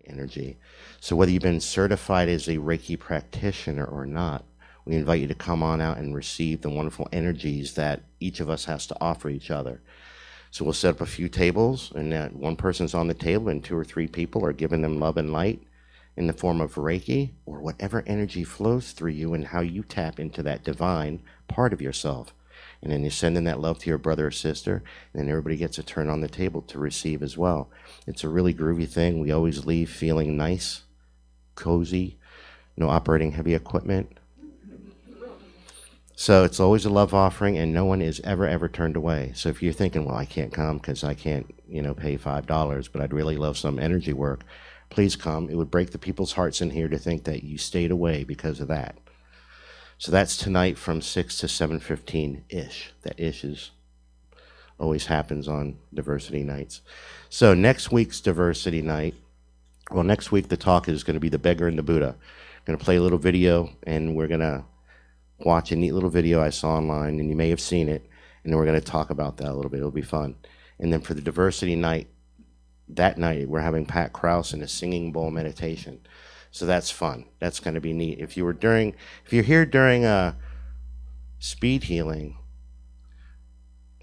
energy. So whether you've been certified as a Reiki practitioner or not, we invite you to come on out and receive the wonderful energies that each of us has to offer each other. So we'll set up a few tables, and one person's on the table and 2 or 3 people are giving them love and light in the form of Reiki, or whatever energy flows through you and how you tap into that divine part of yourself. And then you're sending that love to your brother or sister, and then everybody gets a turn on the table to receive as well. It's a really groovy thing. We always leave feeling nice, cozy, no operating heavy equipment. So it's always a love offering, and no one is ever turned away. So if you're thinking, well, I can't come because I can't, pay $5, but I'd really love some energy work, please come. It would break the people's hearts in here to think that you stayed away because of that. So that's tonight from 6 to 7:15-ish. That ish is always happens on diversity nights. So next week's diversity night, well, next week the talk is going to be the beggar and the Buddha. I'm going to play a little video, and we're going to watch a neat little video I saw online, and you may have seen it, and then we're going to talk about that a little bit. It'll be fun. And then for the diversity night, that night we're having Pat Krause and a singing bowl meditation. So that's fun. That's going to be neat. If you're here during speed healing,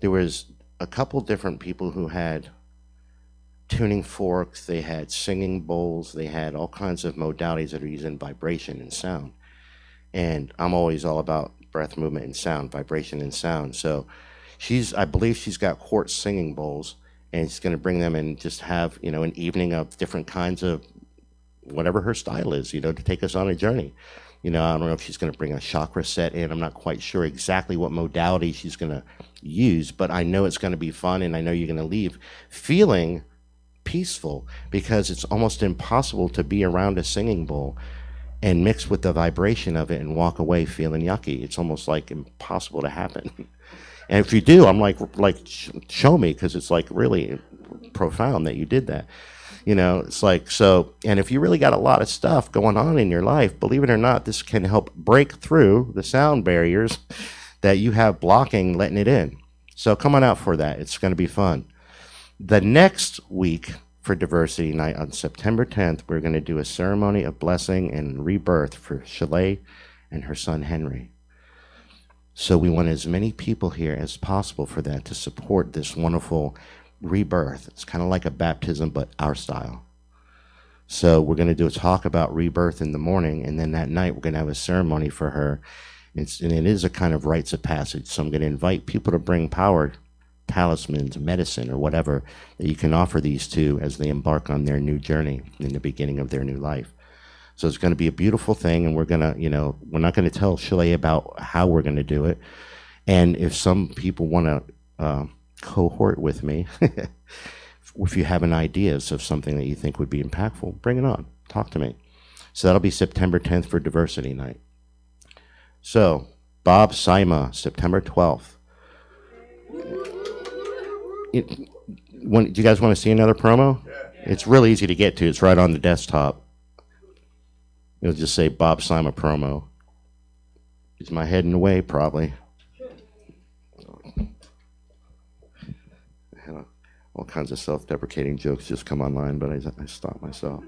there was a couple different people who had tuning forks, they had singing bowls, they had all kinds of modalities that are using vibration and sound. And I'm always all about breath, movement, and sound, vibration and sound. So I believe she's got quartz singing bowls, and she's going to bring them and just have, an evening of different kinds of whatever her style is, to take us on a journey. I don't know if she's going to bring a chakra set in. I'm not quite sure exactly what modality she's going to use, but I know it's going to be fun, and I know you're going to leave feeling peaceful, because it's almost impossible to be around a singing bowl and mix with the vibration of it and walk away feeling yucky. It's almost like impossible to happen. And if you do, I'm like show me, because it's like really profound that you did that. It's like, so, and if you really got a lot of stuff going on in your life, believe it or not, this can help break through the sound barriers that you have blocking letting it in. So come on out for that. It's going to be fun. The next week for Diversity Night on September 10th, we're going to do a ceremony of blessing and rebirth for Shelley and her son Henry. So we want as many people here as possible for that, to support this wonderful rebirth. It's kind of like a baptism, but our style. So we're going to do a talk about rebirth in the morning, and then that night we're going to have a ceremony for her. And it is a kind of rites of passage. So I'm going to invite people to bring power, talismans, medicine, or whatever that you can offer these to as they embark on their new journey in the beginning of their new life. So it's going to be a beautiful thing, and we're going to, we're not going to tell Shelley about how we're going to do it. And if some people want to cohort with me, if you have an ideas of something that you think would be impactful, bring it on. Talk to me. So that'll be September 10th for Diversity Night. So Bob Saima, September 12th. Do you guys want to see another promo? Yeah. It's really easy to get to. It's right on the desktop. It'll just say Bob Saima promo. Is my head in the way? Probably. All kinds of self-deprecating jokes just come online, but I stopped myself.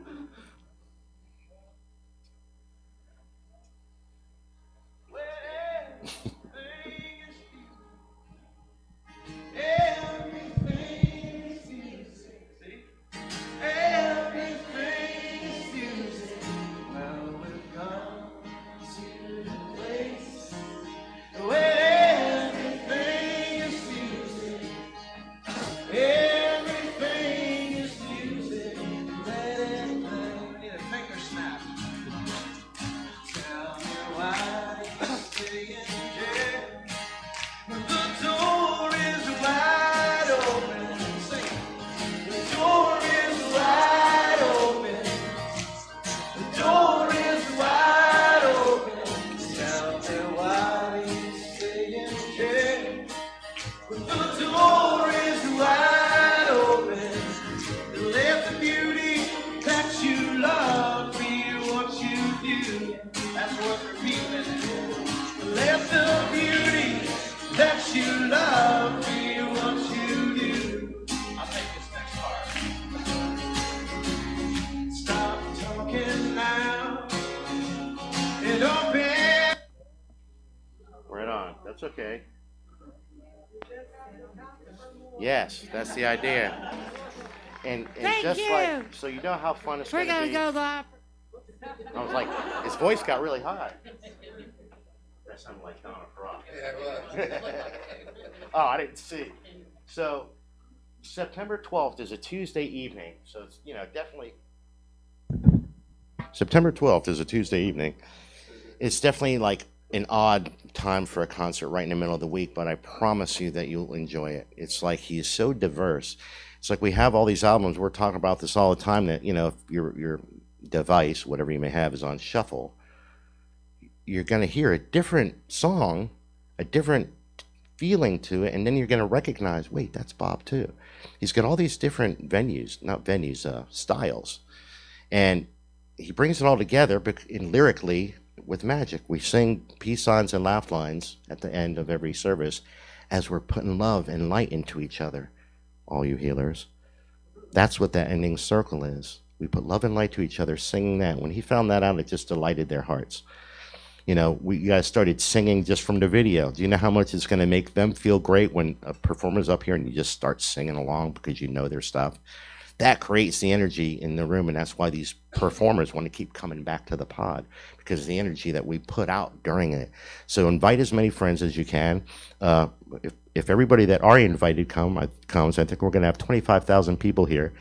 Stop. Yes, that's the idea. And Thank just you. like, so you know how fun it's We're going to gonna be? go live. I was like, his voice got really high. That sounded like Donna Frost. Yeah, it was. Oh, I didn't see. So September 12th is a Tuesday evening. So it's, you know, definitely. September 12th is a Tuesday evening. It's definitely like an odd time for a concert right in the middle of the week, but I promise you that you'll enjoy it. It's like he's so diverse. It's like we have all these albums. We're talking about this all the time that, you know, if your device, whatever you may have, is on shuffle, you're going to hear a different song, a different feeling to it, and then you're going to recognize, wait, that's Bob too. He's got all these different styles. And he brings it all together lyrically with magic. We sing peace signs and laugh lines at the end of every service as we're putting love and light into each other, all you healers. That's what that ending circle is. We put love and light to each other, singing that. When he found that out, it just delighted their hearts. You know, you guys started singing just from the video. Do you know how much it's going to make them feel great when a performer's up here and you just start singing along because you know their stuff? That creates the energy in the room, and that's why these performers want to keep coming back to the pod, because of the energy that we put out during it. So invite as many friends as you can. If everybody that are invited comes, I think we're going to have 25,000 people here,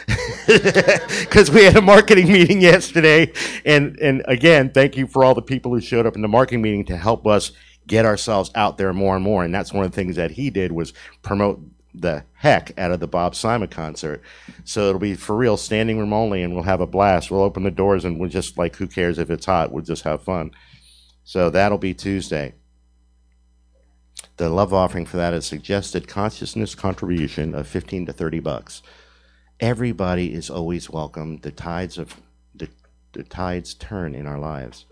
because we had a marketing meeting yesterday. And again, thank you for all the people who showed up in the marketing meeting to help us get ourselves out there more and more. And that's one of the things that he did, was promote the heck out of the Bob Simon concert. So it'll be for real, standing room only, and we'll have a blast. We'll open the doors and we'll just, like, who cares if it's hot? We'll just have fun. So that'll be Tuesday. The love offering for that is suggested consciousness contribution of $15 to $30. Everybody is always welcome. The tides turn in our lives.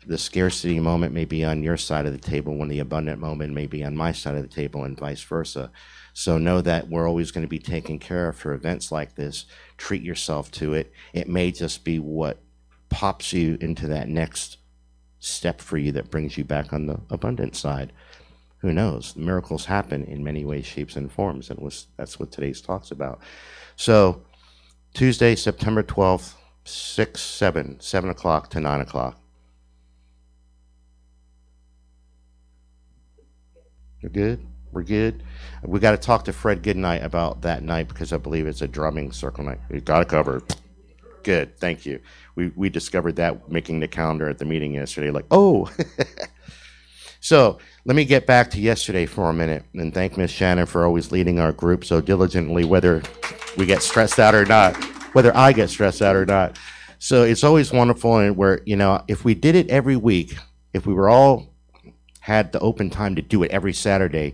The scarcity moment may be on your side of the table, when the abundant moment may be on my side of the table, and vice versa. So know that we're always going to be taken care of for events like this. Treat yourself to it. It may just be what pops you into that next step for you that brings you back on the abundant side. Who knows? Miracles happen in many ways, shapes, and forms, and that's what today's talk's about. So Tuesday, September 12th, 7 o'clock to 9 o'clock. We're good? We're good? We got to talk to Fred Goodnight about that night, because I believe it's a drumming circle night. We got it covered. Good, thank you. We discovered that making the calendar at the meeting yesterday, like, oh. So let me get back to yesterday for a minute, and thank Miss Shannon for always leading our group so diligently, whether we get stressed out or not, whether I get stressed out or not. So it's always wonderful, and where, you know, if we did it every week, if we were all had the open time to do it every Saturday,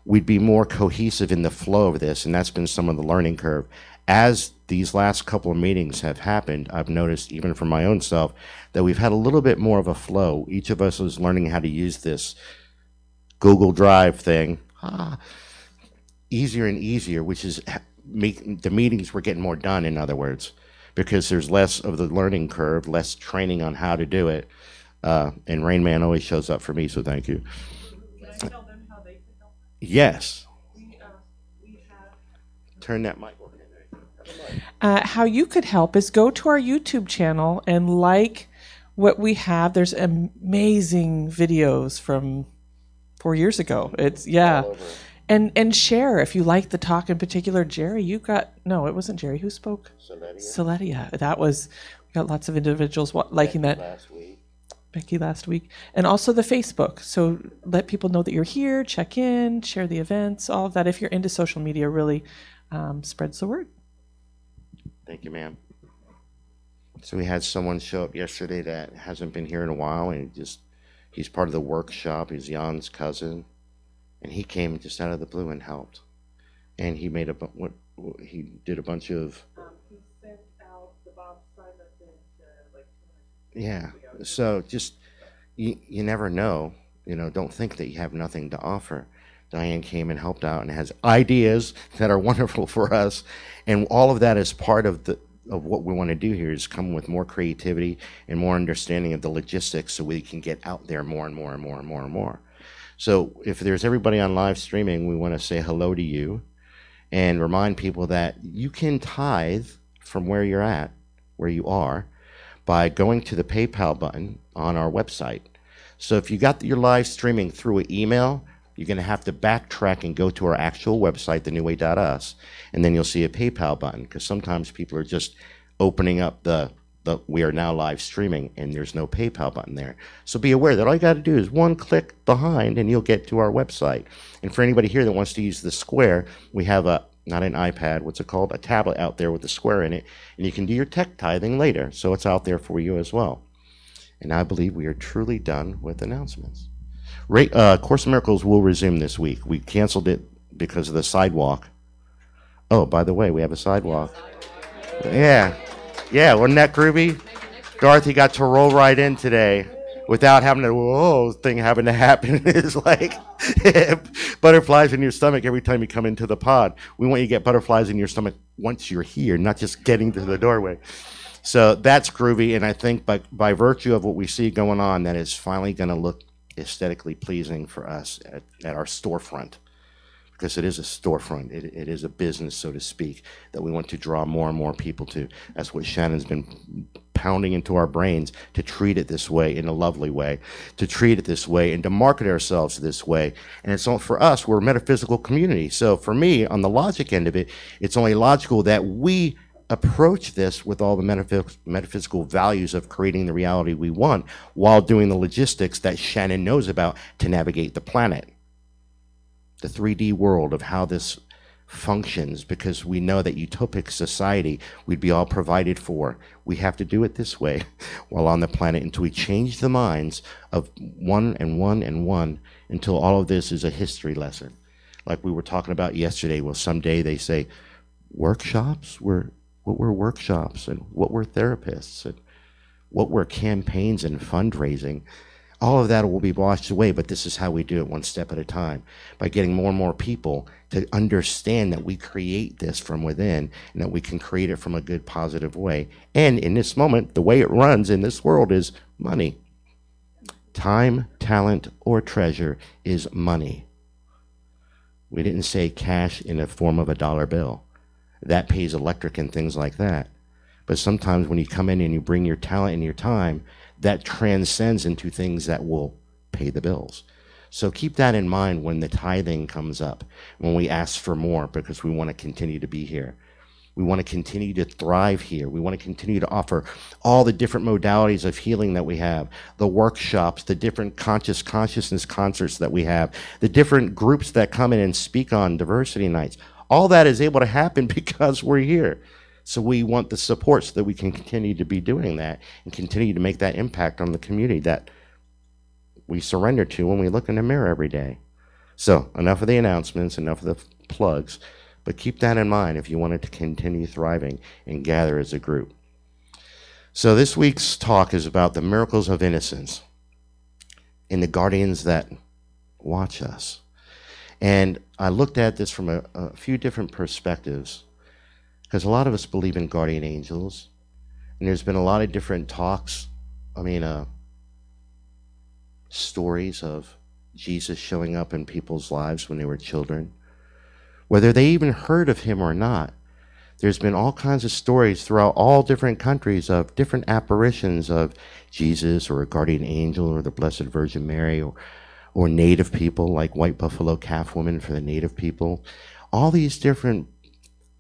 we'd be more cohesive in the flow of this, and that's been some of the learning curve. As these last couple of meetings have happened, I've noticed, even for my own self, that we've had a little bit more of a flow. Each of us is learning how to use this Google Drive thing easier and easier, which is making the meetings, we're getting more done, in other words, because there's less of the learning curve, less training on how to do it. And Rain Man always shows up for me, so thank you. Can I tell them how they can help? Yes. We have... Turn that mic over. How you could help is go to our YouTube channel and like what we have. There's amazing videos from 4 years ago. It's, yeah. And share if you like the talk in particular. Jerry, you got, no, it wasn't Jerry. Who spoke? Celedia. That was, we got lots of individuals liking that. Becky last week. And also the Facebook. So let people know that you're here, check in, share the events, all of that. If you're into social media, really spreads the word. Thank you, ma'am. So we had someone show up yesterday that hasn't been here in a while, and he's part of the workshop. He's Jan's cousin, and he came just out of the blue and helped. And he made he did a bunch of. He sent out the Bob Simon thing to like 200 yeah. So just you never know. You know, don't think that you have nothing to offer. Diane came and helped out and has ideas that are wonderful for us, and all of that is part of what we want to do here, is come with more creativity and more understanding of the logistics, so we can get out there more and more and more and more and more. So if there's everybody on live streaming, we want to say hello to you. and remind people that you can tithe from where you're at, where you are, by going to the PayPal button on our website. So if you got your live streaming through an email, you're going to have to backtrack and go to our actual website, thenewway.us, and then you'll see a PayPal button, because sometimes people are just opening up the we are now live streaming and there's no PayPal button there. So be aware that all you got to do is one click behind and you'll get to our website. And for anybody here that wants to use the square, we have not an iPad, what's it called? A tablet out there with a square in it, and you can do your tech tithing later. So it's out there for you as well. And I believe we are truly done with announcements. Course in Miracles will resume this week. We canceled it because of the sidewalk. Oh, by the way, we have a sidewalk. Yeah. Yeah, wasn't that groovy? Dorothy got to roll right in today without having having to happen. It's like butterflies in your stomach every time you come into the pod. We want you to get butterflies in your stomach once you're here, not just getting to the doorway. So that's groovy, and I think by virtue of what we see going on, that is finally going to look aesthetically pleasing for us at our storefront. Because it is a storefront, it is a business, so to speak, that we want to draw more and more people to. That's what Shannon's been pounding into our brains, to treat it this way in a lovely way, to treat it this way and to market ourselves this way. And it's all for us, we're a metaphysical community. So for me, on the logic end of it, it's only logical that we approach this with all the metaphysical values of creating the reality we want while doing the logistics that Shannon knows about to navigate the planet. The 3D world of how this functions, because we know that utopic society we'd be all provided for. We have to do it this way while on the planet until we change the minds of one and one and one, until all of this is a history lesson. Like we were talking about yesterday, well, someday they say, workshops? What were workshops, and what were therapists, and what were campaigns and fundraising? All of that will be washed away, but this is how we do it, one step at a time, by getting more and more people to understand that we create this from within and that we can create it from a good, positive way. And in this moment, the way it runs in this world is money. Time, talent, or treasure is money. We didn't say cash in the form of a dollar bill. That pays electric and things like that. But sometimes when you come in and you bring your talent and your time, that transcends into things that will pay the bills. So keep that in mind when the tithing comes up, when we ask for more, because we want to continue to be here. We want to continue to thrive here. We want to continue to offer all the different modalities of healing that we have, the workshops, the different consciousness concerts that we have, the different groups that come in and speak on diversity nights. All that is able to happen because we're here. So we want the support so that we can continue to be doing that and continue to make that impact on the community that we surrender to when we look in the mirror every day. So enough of the announcements, enough of the plugs, but keep that in mind if you want it to continue thriving and gather as a group. So this week's talk is about the miracles of innocence and the guardians that watch us. And I looked at this from a few different perspectives, because a lot of us believe in guardian angels, and there's been a lot of different talks, stories of Jesus showing up in people's lives when they were children. Whether they even heard of him or not, there's been all kinds of stories throughout all different countries of different apparitions of Jesus or a guardian angel or the Blessed Virgin Mary or native people like white buffalo calf women for the native people. All these different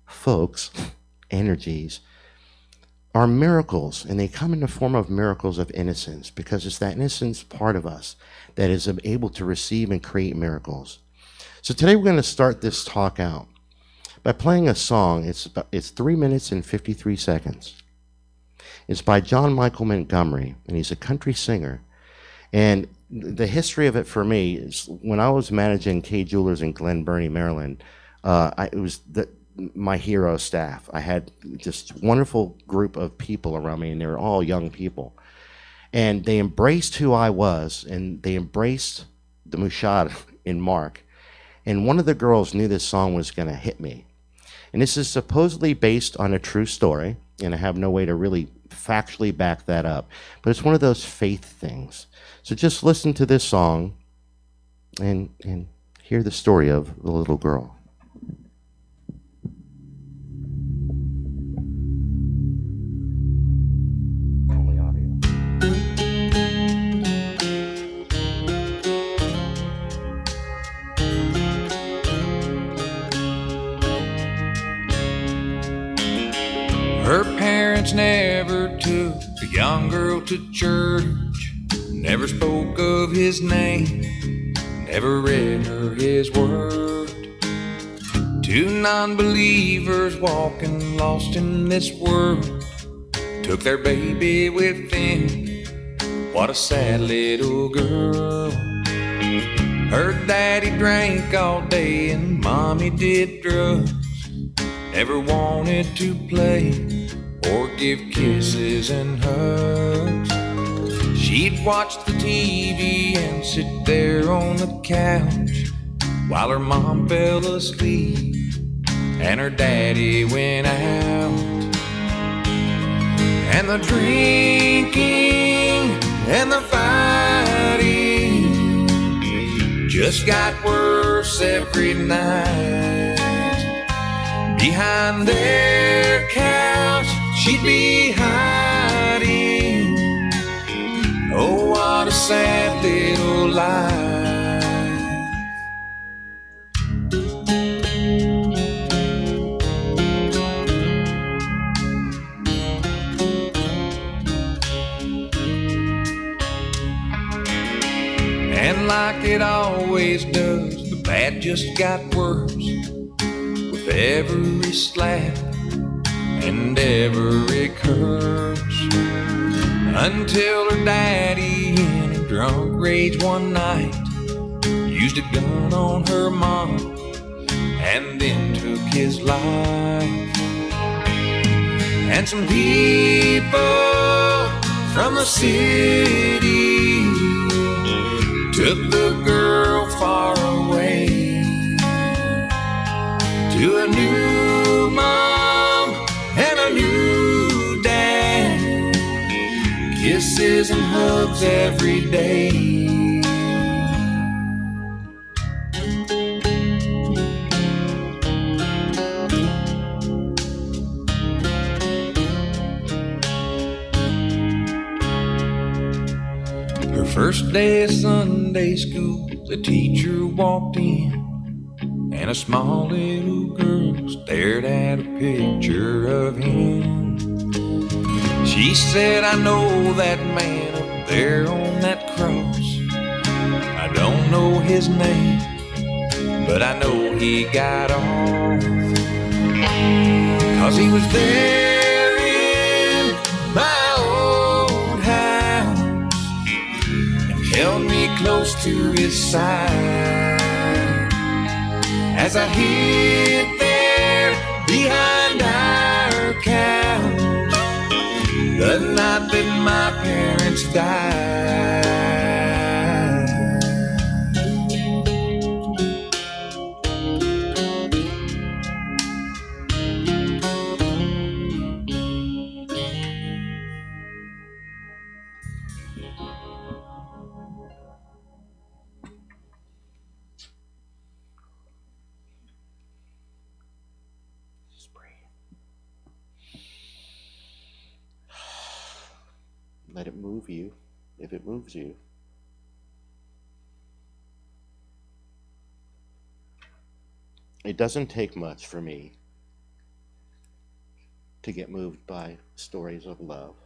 folks, energies, are miracles, and they come in the form of miracles of innocence, because it's that innocence part of us that is able to receive and create miracles. So today we're going to start this talk out by playing a song. It's 3 minutes and 53 seconds. It's by John Michael Montgomery, and he's a country singer. And the history of it for me is when I was managing K Jewelers in Glen Burnie, Maryland, it was my hero staff. I had just a wonderful group of people around me, and they were all young people. And they embraced who I was, and they embraced the Mushad in Mark. And one of the girls knew this song was going to hit me. And this is supposedly based on a true story, and I have no way to really factually back that up. But it's one of those faith things. So just listen to this song and hear the story of the little girl. Her parents never took the young girl to church, never spoke of his name, never read her his word. Two non-believers walking lost in this world took their baby with them. What a sad little girl. Her daddy drank all day and mommy did drugs. Never wanted to play or give kisses and hugs. She'd watch the TV and sit there on the couch while her mom fell asleep and her daddy went out. And the drinking and the fighting just got worse every night. Behind their couch she'd be hiding. Oh, what a sad little life. And like it always does, the bad just got worse with every slap and every curse, until her daddy in a drunk rage one night used a gun on her mom and then took his life. And some people from the city took the girl far away to a new mom and a new dad, kisses and hugs every day. Her first day of Sunday school, the teacher walked in, and a small little girl stared at a picture of him. She said, I know that man up there on that cross. I don't know his name, but I know he got off, 'cause he was there in my old house and held me close to his side as I hid there behind our couch the night that my parents died. Let it move you, if it moves you. It doesn't take much for me to get moved by stories of love.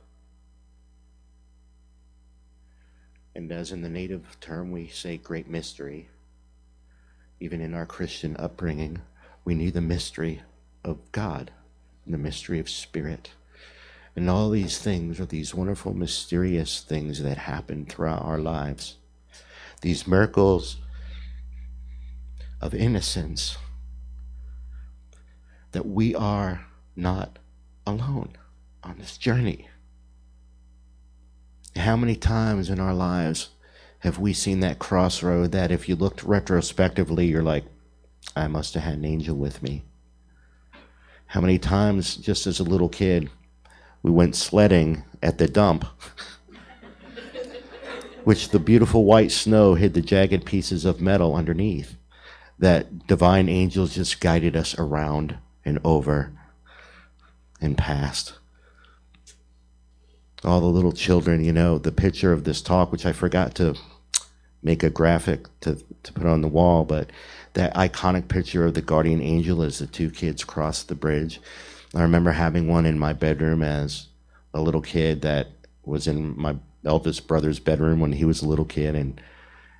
And as in the native term we say great mystery, even in our Christian upbringing, we need the mystery of God, and the mystery of spirit. And all these things are these wonderful, mysterious things that happen throughout our lives. These miracles of innocence, that we are not alone on this journey. How many times in our lives have we seen that crossroad that if you looked retrospectively, you're like, I must have had an angel with me? How many times, just as a little kid, we went sledding at the dump, which the beautiful white snow hid the jagged pieces of metal underneath, that divine angels just guided us around and over and past. All the little children, you know, the picture of this talk, which I forgot to make a graphic to put on the wall, but that iconic picture of the guardian angel as the two kids cross the bridge. I remember having one in my bedroom as a little kid that was in my eldest brother's bedroom when he was a little kid, and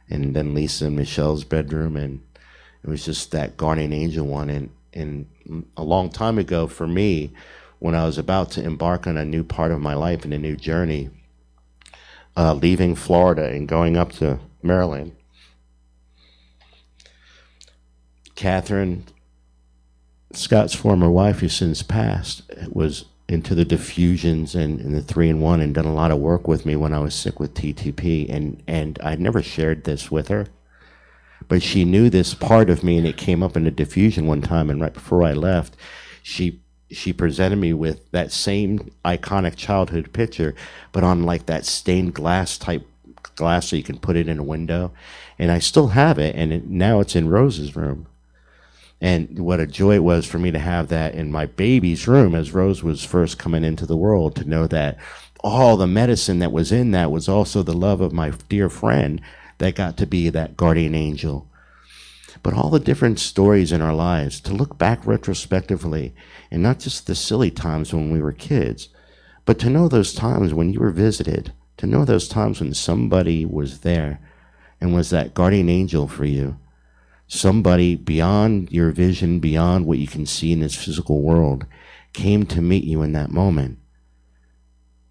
then Lisa and Michelle's bedroom, and it was just that guardian angel one. And a long time ago for me, when I was about to embark on a new part of my life and a new journey, leaving Florida and going up to Maryland, Catherine, Scott's former wife, who since passed, was into the diffusions and the 3-in-1 and done a lot of work with me when I was sick with TTP, and I'd never shared this with her, but she knew this part of me, and it came up in a diffusion one time, and right before I left, she presented me with that same iconic childhood picture, but on like that stained glass type glass so you can put it in a window, and I still have it, and now it's in Rose's room. And what a joy it was for me to have that in my baby's room as Rose was first coming into the world, to know that all the medicine that was in that was also the love of my dear friend that got to be that guardian angel. But all the different stories in our lives, to look back retrospectively, and not just the silly times when we were kids, but to know those times when you were visited, to know those times when somebody was there and was that guardian angel for you. Somebody beyond your vision, beyond what you can see in this physical world, came to meet you in that moment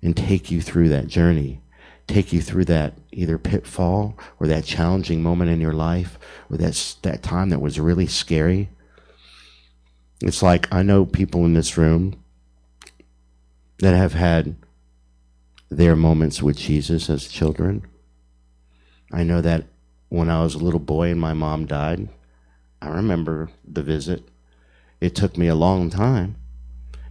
and take you through that journey, take you through that either pitfall or that challenging moment in your life, or that time that was really scary. It's like, I know people in this room that have had their moments with Jesus as children. I know that when I was a little boy and my mom died, I remember the visit. It took me a long time.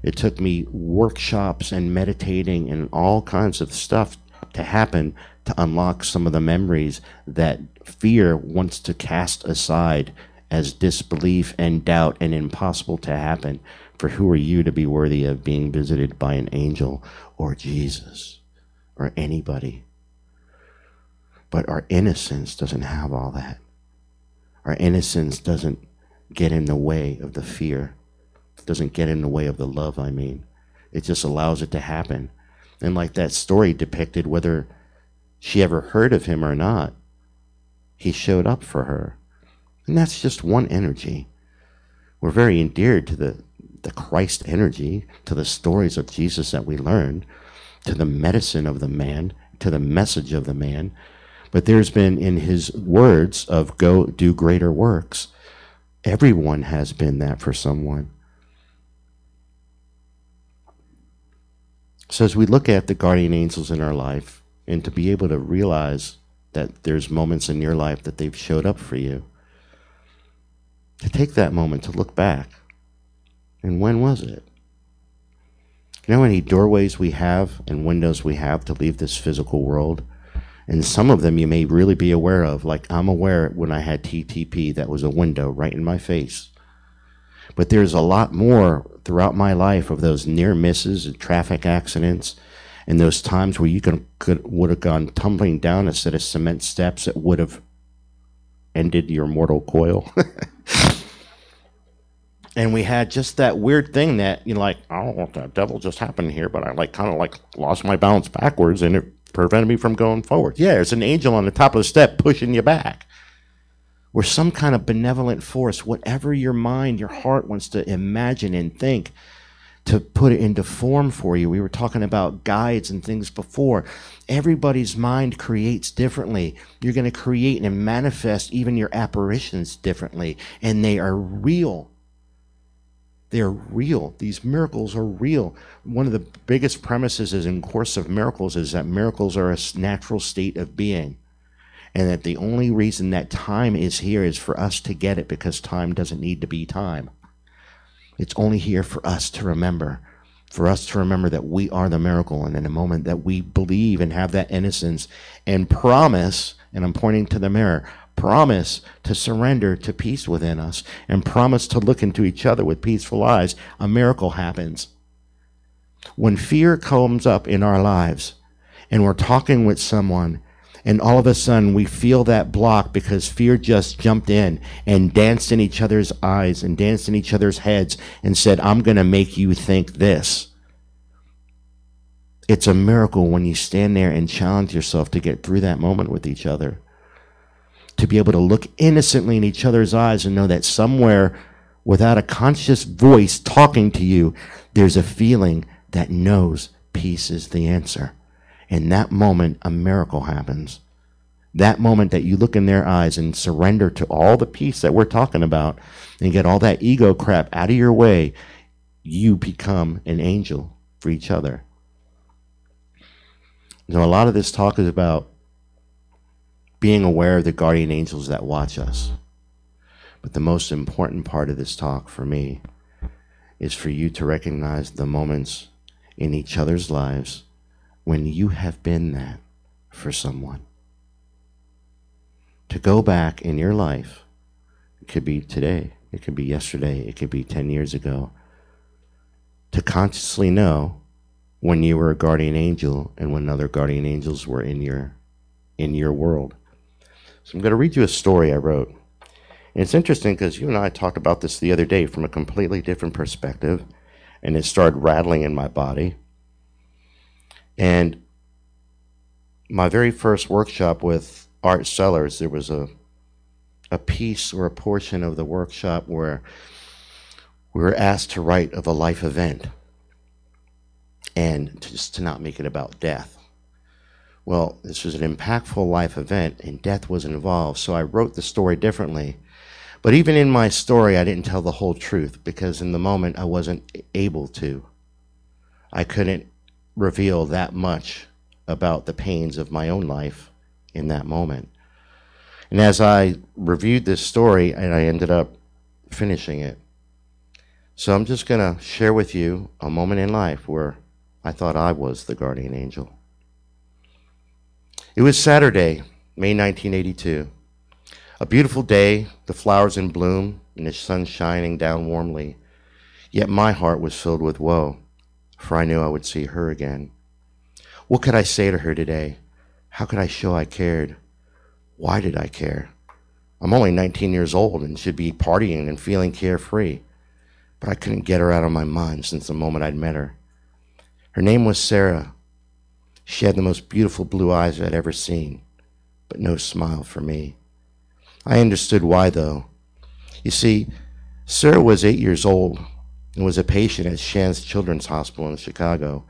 It took me workshops and meditating and all kinds of stuff to happen to unlock some of the memories that fear wants to cast aside as disbelief and doubt and impossible to happen. For who are you to be worthy of being visited by an angel or Jesus or anybody? But our innocence doesn't have all that. Our innocence doesn't get in the way of the fear. It doesn't get in the way of the love, I mean. It just allows it to happen. And like that story depicted, whether she ever heard of him or not, he showed up for her. And that's just one energy. We're very endeared to the Christ energy, to the stories of Jesus that we learned, to the medicine of the man, to the message of the man. But there's been, in his words of go do greater works, everyone has been that for someone. So as we look at the guardian angels in our life, and to be able to realize that there's moments in your life that they've showed up for you, to take that moment to look back. And when was it? You know how many doorways we have and windows we have to leave this physical world? And some of them you may really be aware of. Like, I'm aware when I had TTP, that was a window right in my face. But there's a lot more throughout my life of those near misses and traffic accidents, and those times where you would have gone tumbling down a set of cement steps that would have ended your mortal coil. And we had just that weird thing that, you know, like, oh, the devil just happened here, but I kind of lost my balance backwards, and it prevented me from going forward. Yeah, there's an angel on the top of the step pushing you back. Or some kind of benevolent force, whatever your mind, your heart wants to imagine and think, to put it into form for you. We were talking about guides and things before. Everybody's mind creates differently. You're going to create and manifest even your apparitions differently, and they are real. They're real. These miracles are real. One of the biggest premises is in Course of Miracles is that miracles are a natural state of being. And that the only reason that time is here is for us to get it, because time doesn't need to be time. It's only here for us to remember. For us to remember that we are the miracle. And in a moment that we believe and have that innocence and promise, and I'm pointing to the mirror, promise to surrender to peace within us, and promise to look into each other with peaceful eyes, a miracle happens. When fear comes up in our lives and we're talking with someone And all of a sudden, we feel that block because fear just jumped in and danced in each other's eyes and danced in each other's heads and said, I'm going to make you think this. It's a miracle when you stand there and challenge yourself to get through that moment with each other. To be able to look innocently in each other's eyes and know that somewhere, without a conscious voice talking to you, there's a feeling that knows peace is the answer. In that moment, a miracle happens. That moment that you look in their eyes and surrender to all the peace that we're talking about and get all that ego crap out of your way, you become an angel for each other. Now, a lot of this talk is about being aware of the guardian angels that watch us. But the most important part of this talk for me is for you to recognize the moments in each other's lives when you have been that for someone. To go back in your life, it could be today, it could be yesterday, it could be 10 years ago, to consciously know when you were a guardian angel and when other guardian angels were in your world. So I'm going to read you a story I wrote. And it's interesting because you and I talked about this the other day from a completely different perspective, and it started rattling in my body. And my very first workshop with Art Sellers, there was a piece or a portion of the workshop where we were asked to write of a life event and just to not make it about death. Well, this was an impactful life event and death was involved, so I wrote the story differently. But even in my story, I didn't tell the whole truth because in the moment I wasn't able to. I couldn't reveal that much about the pains of my own life in that moment. And as I reviewed this story, and I ended up finishing it. So I'm just going to share with you a moment in life where I thought I was the guardian angel. It was Saturday, May 1982. A beautiful day, the flowers in bloom, and the sun shining down warmly. Yet my heart was filled with woe, for I knew I would see her again. What could I say to her today? How could I show I cared? Why did I care? I'm only 19 years old and should be partying and feeling carefree. But I couldn't get her out of my mind since the moment I'd met her. Her name was Sarah. She had the most beautiful blue eyes I'd ever seen, but no smile for me. I understood why, though. You see, Sarah was 8 years old and was a patient at Shands Children's Hospital in Chicago.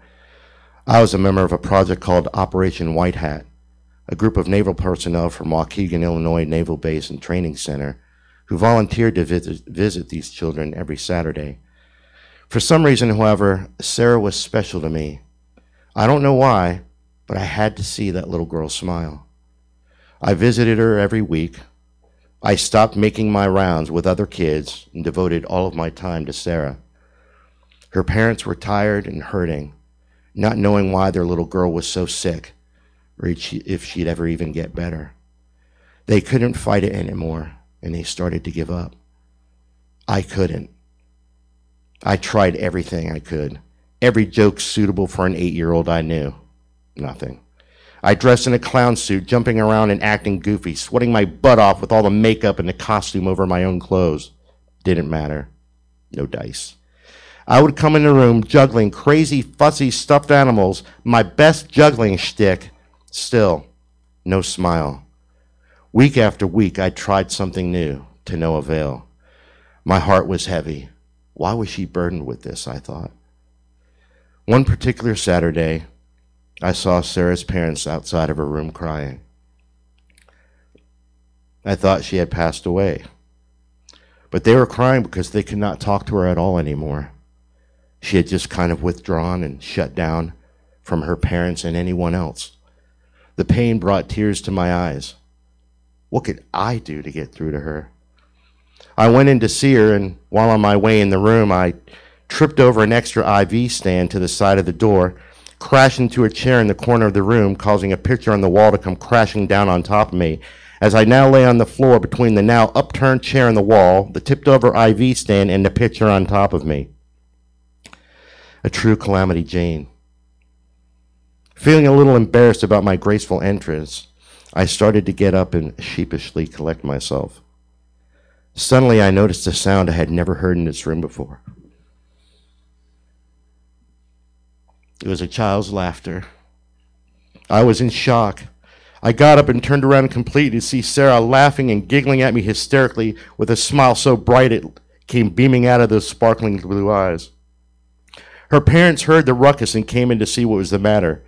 I was a member of a project called Operation White Hat, a group of naval personnel from Waukegan, Illinois Naval Base and Training Center who volunteered to visit these children every Saturday. For some reason, however, Sarah was special to me. I don't know why, but I had to see that little girl smile. I visited her every week. I stopped making my rounds with other kids and devoted all of my time to Sarah. Her parents were tired and hurting, not knowing why their little girl was so sick or if she'd ever even get better. They couldn't fight it anymore, and they started to give up. I couldn't. I tried everything I could. Every joke suitable for an 8-year-old I knew. Nothing. I dressed in a clown suit, jumping around and acting goofy, sweating my butt off with all the makeup and the costume over my own clothes. Didn't matter. No dice. I would come in the room juggling crazy, fussy, stuffed animals, my best juggling shtick. Still, no smile. Week after week, I tried something new, to no avail. My heart was heavy. Why was she burdened with this, I thought. One particular Saturday, I saw Sarah's parents outside of her room crying. I thought she had passed away. But they were crying because they could not talk to her at all anymore. She had just kind of withdrawn and shut down from her parents and anyone else. The pain brought tears to my eyes. What could I do to get through to her? I went in to see her, and while on my way in the room, I tripped over an extra IV stand to the side of the door, crashed into a chair in the corner of the room, causing a picture on the wall to come crashing down on top of me. As I now lay on the floor between the now upturned chair and the wall, the tipped over IV stand, and the picture on top of me. A true Calamity Jane. Feeling a little embarrassed about my graceful entrance, I started to get up and sheepishly collect myself. Suddenly, I noticed a sound I had never heard in this room before. It was a child's laughter. I was in shock. I got up and turned around completely to see Sarah laughing and giggling at me hysterically with a smile so bright it came beaming out of those sparkling blue eyes. Her parents heard the ruckus and came in to see what was the matter.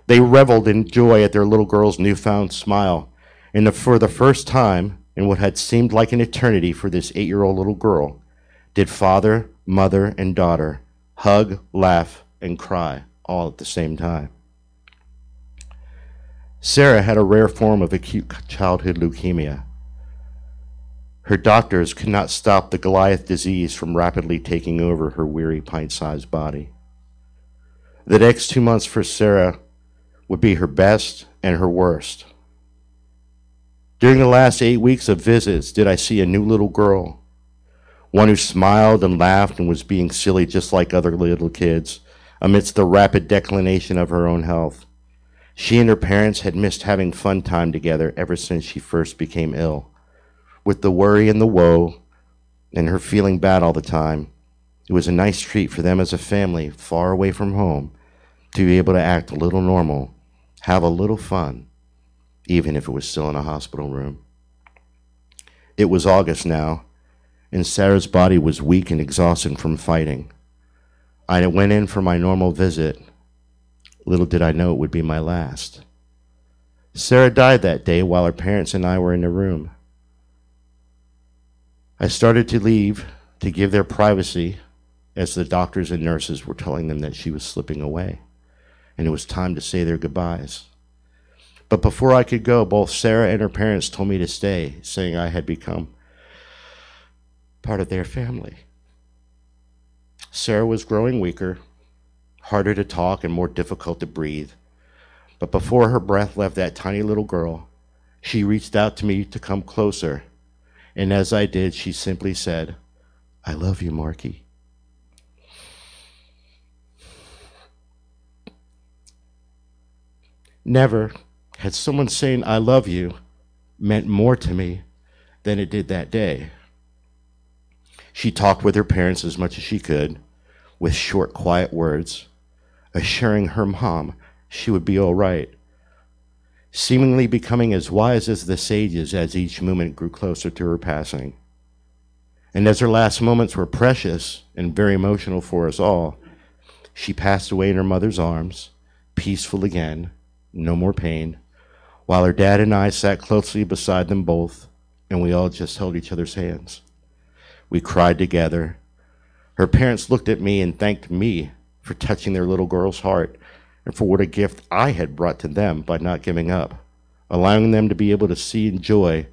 They reveled in joy at their little girl's newfound smile, and for the first time, in what had seemed like an eternity for this 8-year-old little girl, did father, mother, and daughter hug, laugh, and cry all at the same time. Sarah had a rare form of acute childhood leukemia. Her doctors could not stop the Goliath disease from rapidly taking over her weary, pint-sized body. The next 2 months for Sarah would be her best and her worst. During the last 8 weeks of visits, did I see a new little girl, one who smiled and laughed and was being silly just like other little kids, amidst the rapid declination of her own health. She and her parents had missed having fun time together ever since she first became ill. With the worry and the woe, and her feeling bad all the time, it was a nice treat for them as a family far away from home to be able to act a little normal, have a little fun, even if it was still in a hospital room. It was August now, and Sarah's body was weak and exhausted from fighting. I went in for my normal visit. Little did I know it would be my last. Sarah died that day while her parents and I were in the room. I started to leave to give their privacy as the doctors and nurses were telling them that she was slipping away, and it was time to say their goodbyes. But before I could go, both Sarah and her parents told me to stay, saying I had become part of their family. Sarah was growing weaker, harder to talk and more difficult to breathe. But before her breath left that tiny little girl, she reached out to me to come closer. And as I did, she simply said, "I love you, Marky." Never had someone saying "I love you" meant more to me than it did that day. She talked with her parents as much as she could, with short, quiet words, assuring her mom she would be all right, seemingly becoming as wise as the sages as each moment grew closer to her passing. And as her last moments were precious and very emotional for us all, she passed away in her mother's arms, peaceful again, no more pain, while her dad and I sat closely beside them both, and we all just held each other's hands. We cried together. Her parents looked at me and thanked me for touching their little girl's heart and for what a gift I had brought to them by not giving up, allowing them to be able to see joy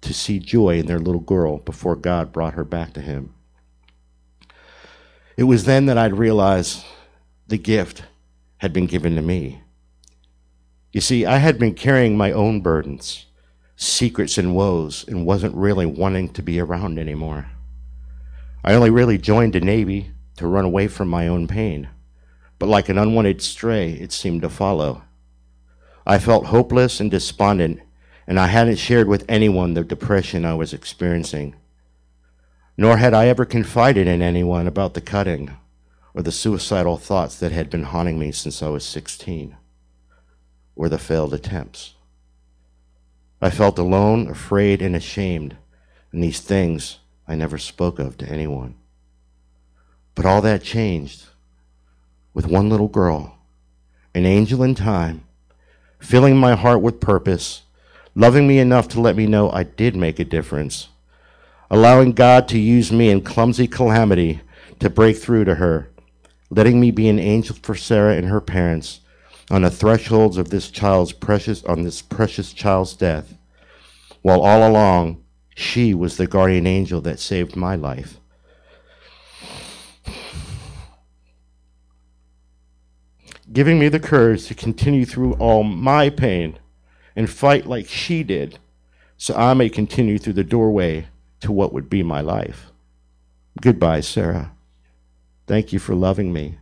in their little girl before God brought her back to him. It was then that I'd realized the gift had been given to me. You see, I had been carrying my own burdens, secrets and woes, and wasn't really wanting to be around anymore. I only really joined the Navy to run away from my own pain, but like an unwanted stray, it seemed to follow. I felt hopeless and despondent, and I hadn't shared with anyone the depression I was experiencing. Nor had I ever confided in anyone about the cutting or the suicidal thoughts that had been haunting me since I was 16, or the failed attempts. I felt alone, afraid, and ashamed, and these things I never spoke of to anyone. But all that changed with one little girl, an angel in time, filling my heart with purpose, loving me enough to let me know I did make a difference, allowing God to use me in clumsy calamity to break through to her, letting me be an angel for Sarah and her parents on the thresholds of this precious child's death, while all along she was the guardian angel that saved my life. Giving me the courage to continue through all my pain and fight like she did, so I may continue through the doorway to what would be my life. Goodbye, Sarah. Thank you for loving me.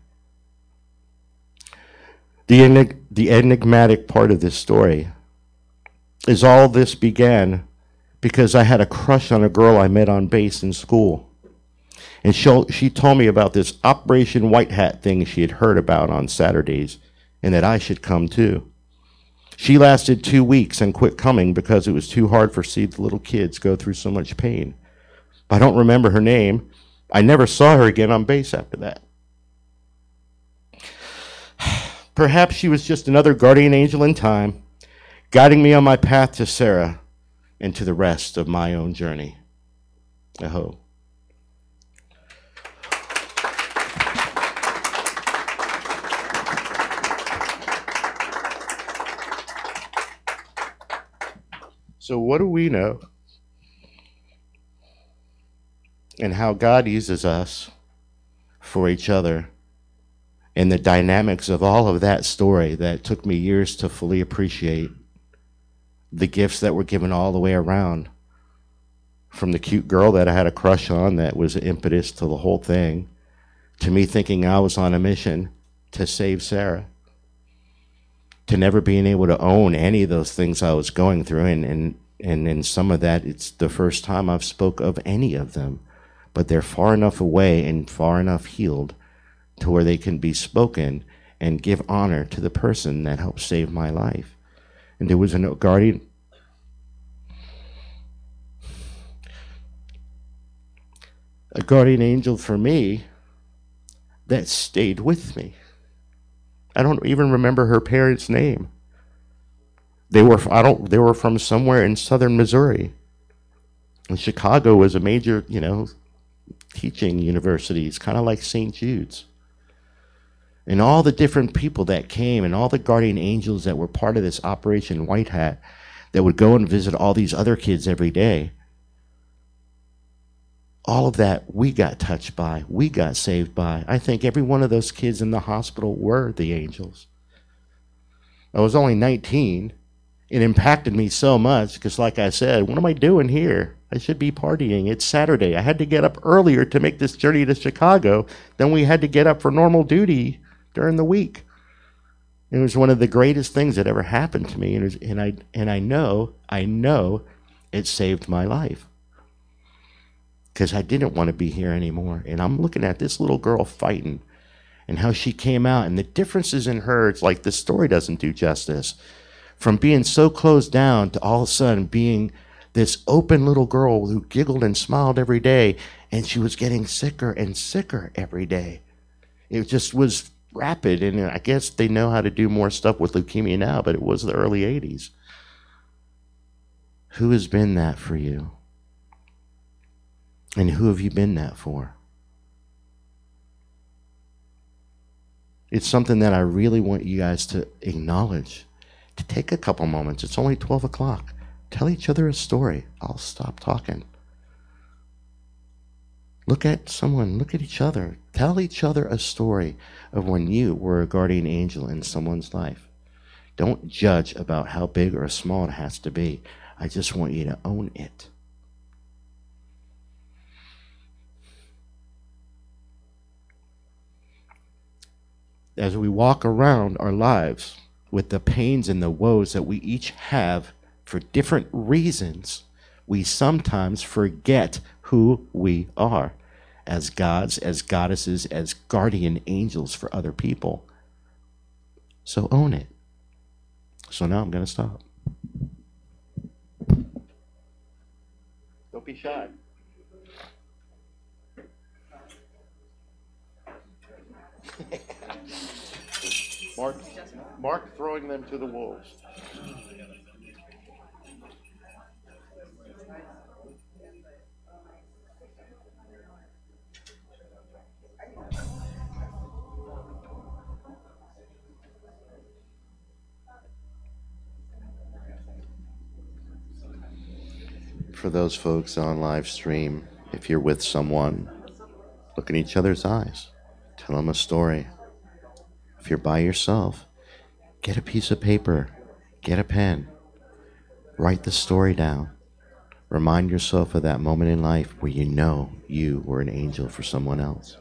The enigmatic part of this story is all this began because I had a crush on a girl I met on base in school. And she told me about this Operation White Hat thing she had heard about on Saturdays and that I should come too. She lasted 2 weeks and quit coming because it was too hard for see the little kids go through so much pain. I don't remember her name. I never saw her again on base after that. Perhaps she was just another guardian angel in time, guiding me on my path to Sarah and to the rest of my own journey. Aho. So what do we know? And how God uses us for each other, and the dynamics of all of that story that took me years to fully appreciate, the gifts that were given all the way around, from the cute girl that I had a crush on that was the impetus to the whole thing, to me thinking I was on a mission to save Sarah, to never being able to own any of those things I was going through, and in some of that, it's the first time I've spoke of any of them, but they're far enough away and far enough healed to where they can be spoken and give honor to the person that helped save my life. And there was a guardian angel for me that stayed with me. I don't even remember her parents' name. They were from somewhere in southern Missouri. And Chicago was a major, teaching university. It's kind of like St. Jude's. And all the different people that came and all the guardian angels that were part of this Operation White Hat that would go and visit all these other kids every day. All of that we got touched by, we got saved by. I think every one of those kids in the hospital were the angels. I was only 19. It impacted me so much because, like I said, what am I doing here? I should be partying. It's Saturday. I had to get up earlier to make this journey to Chicago than we had to get up for normal duty during the week. It was one of the greatest things that ever happened to me, and I know it saved my life. Because I didn't want to be here anymore. And I'm looking at this little girl fighting and how she came out, and the differences in her, it's like the story doesn't do justice. From being so closed down to all of a sudden being this open little girl who giggled and smiled every day, and she was getting sicker and sicker every day. It just was rapid, and I guess they know how to do more stuff with leukemia now, but it was the early 80s. Who has been that for you? And who have you been that for? It's something that I really want you guys to acknowledge, to take a couple moments. It's only 12 o'clock. Tell each other a story. I'll stop talking. Look at someone, look at each other. Tell each other a story of when you were a guardian angel in someone's life. Don't judge about how big or small it has to be. I just want you to own it. As we walk around our lives with the pains and the woes that we each have for different reasons, we sometimes forget who we are as gods, as goddesses, as guardian angels for other people. So own it. So now I'm going to stop. Don't be shy. Mark throwing them to the wolves. For those folks on live stream, if you're with someone, look in each other's eyes. Tell them a story. If you're by yourself, get a piece of paper, get a pen, write the story down. Remind yourself of that moment in life where you know you were an angel for someone else.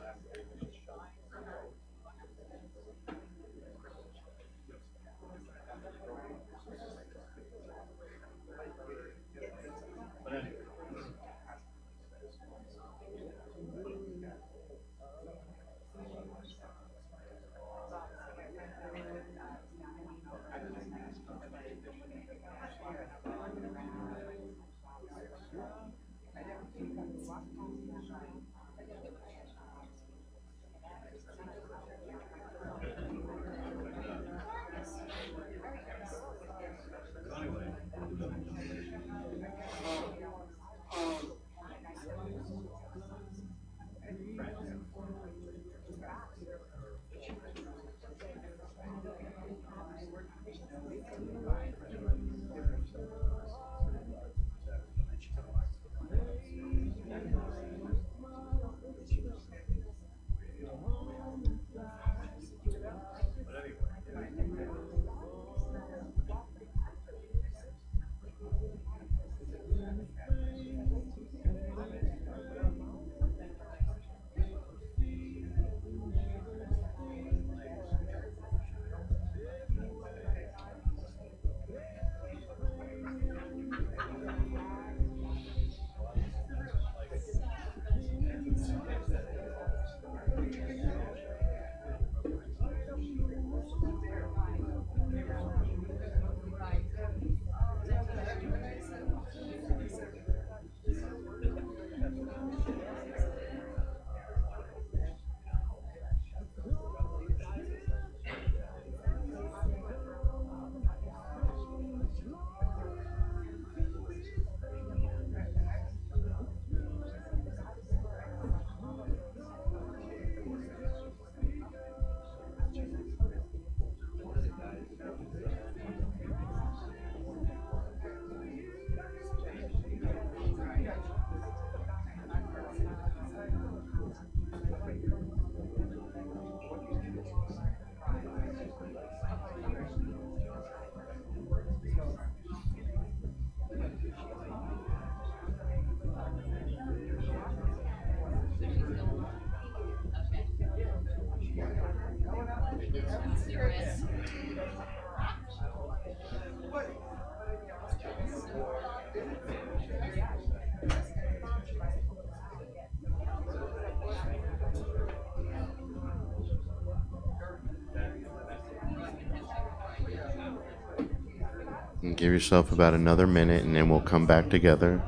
Give yourself about another minute and then we'll come back together.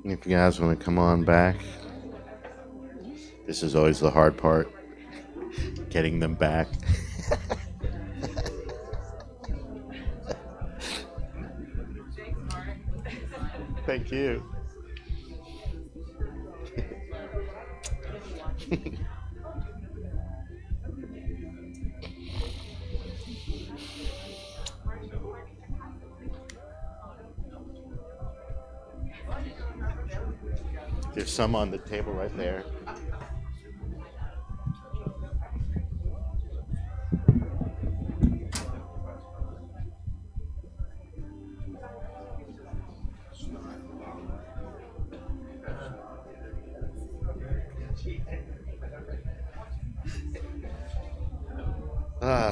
If you guys want to come on back, this is always the hard part, getting them back. Thank you. There's some on the table right there.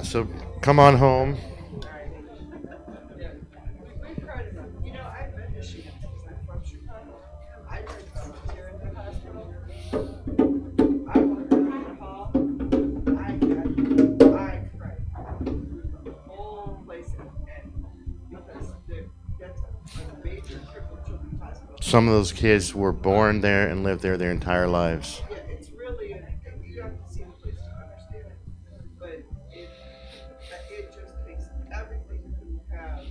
So come on home. Some of those kids were born there and lived there their entire lives. Yeah, it's really, you have to see the place to understand it. But it just takes everything you have.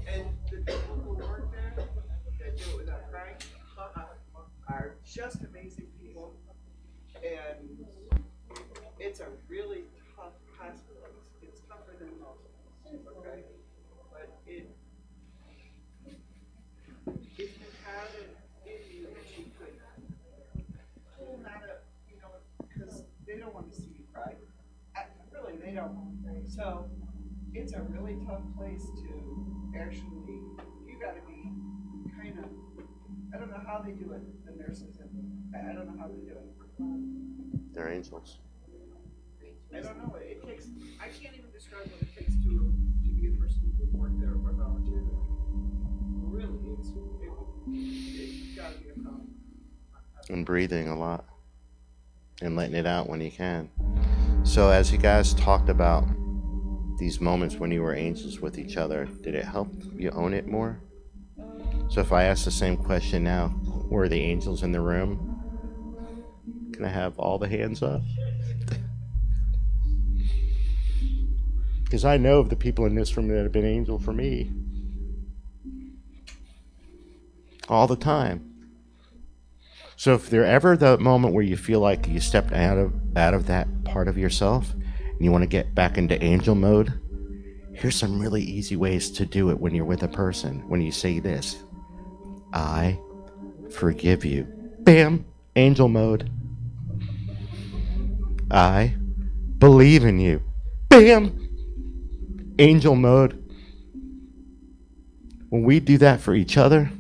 And the people who work there that do it without crying are just amazing people. And it's a really tough hospital. It's tougher than most. Okay? But if you had it in you that you could pull that up, you know, because they don't want to see you cry. Really, they don't. So it's a really tough place to actually, you got to be kind of, I don't know how they do it, the nurses, I don't know how they do it. They're angels. I don't know, it takes, I can't even describe what it takes to be a person who would work there or volunteer there. Really, it's got to be a problem. And breathing a lot. And letting it out when you can. So as you guys talked about these moments when you were angels with each other, did it help you own it more? So if I ask the same question now, were the angels in the room? Can I have all the hands up? Because I know of the people in this room that have been angel for me. All the time. So if there ever the moment where you feel like you stepped out of that part of yourself and you want to get back into angel mode, here's some really easy ways to do it when you're with a person. When you say this, I forgive you. Bam! Angel mode. I believe in you. Bam! Angel mode. When we do that for each other,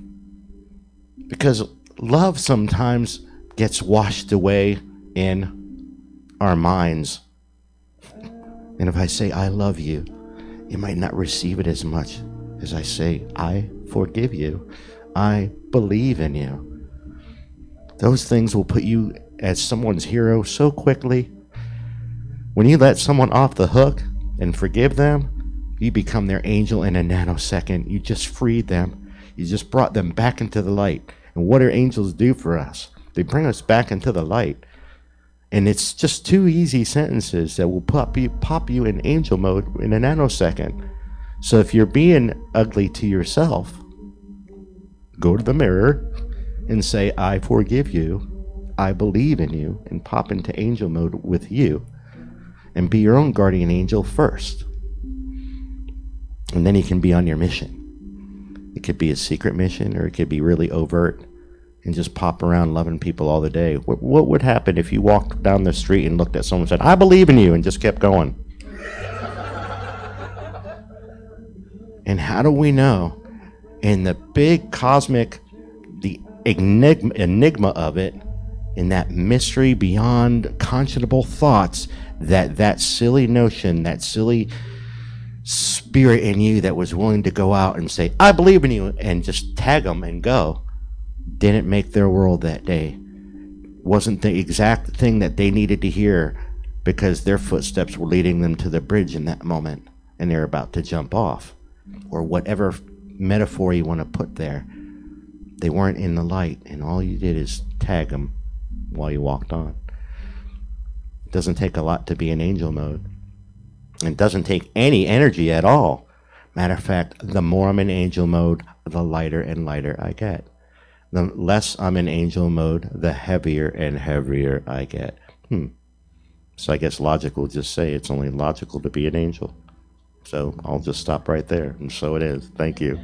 because love sometimes gets washed away in our minds. And if I say, I love you, you might not receive it as much as I say, I forgive you. I believe in you. Those things will put you as someone's hero so quickly. When you let someone off the hook and forgive them, you become their angel in a nanosecond. You just freed them. You just brought them back into the light. And what do angels do for us? They bring us back into the light. And it's just two easy sentences that will pop you in angel mode in a nanosecond. So if you're being ugly to yourself, go to the mirror and say, I forgive you, I believe in you, and pop into angel mode with you. And be your own guardian angel first. And then you can be on your mission. It could be a secret mission, or it could be really overt and just pop around loving people all the day. What would happen if you walked down the street and looked at someone and said, I believe in you, and just kept going? And how do we know in the big cosmic, the enigma of it, in that mystery beyond conscionable thoughts, that silly notion, that silly spirit in you that was willing to go out and say, I believe in you, and just tag them and go, didn't make their world that day, wasn't the exact thing that they needed to hear, because their footsteps were leading them to the bridge in that moment, and they're about to jump off, or whatever metaphor you want to put there. They weren't in the light, and all you did is tag them while you walked on. It doesn't take a lot to be in angel mode. It doesn't take any energy at all. Matter of fact, the more I'm in angel mode, the lighter and lighter I get. The less I'm in angel mode, the heavier and heavier I get. So I guess logic will just say it's only logical to be an angel. So I'll just stop right there. And so it is. Thank you.